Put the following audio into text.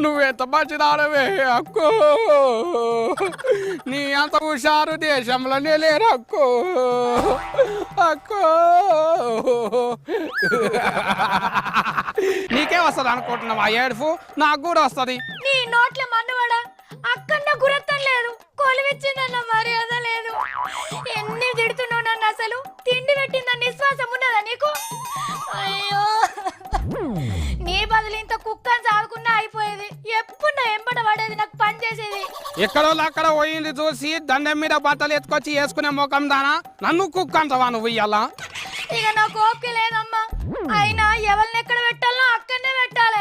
నువ్వెంత మంచిదానవే అక్కో, నీ అంత హుషారు దేశంలోనే లేరు అక్కో. అక్కో నీకే వస్తుంది అనుకుంటున్నావా ఏడుపు? నాకు కూడా వస్తుంది. నీ నోట్ల మన్నువాడా అక్కన్న గురత్తం లేదు, కొలివిచ్చిందన్న మర్యాద లేదు. ఎన్ని తిడుతున్నావు నన్ను, అసలు తిండి పెట్టిందన్న విశ్వాసం ఉన్నదా నీకు? అయ్యో, నీ బదులు ఇంత కుక్కని సాదుకున్నా అయిపోయేది. ఎప్పుడు నా ఎంబట పడేది, నాకు పని చేసేది. ఎక్కడో అక్కడ పోయింది చూసి దండం మీద బట్టలు ఎత్తుకొచ్చి వేసుకునే ముఖం దానా నన్ను కుక్క అంటావా నువ్వు ఇయ్యాలా? ఇక నాకు ఓపిక లేదమ్మా. అయినా ఎవరిని ఎక్కడ పెట్టాలో అక్కడనే పెట్టాలి.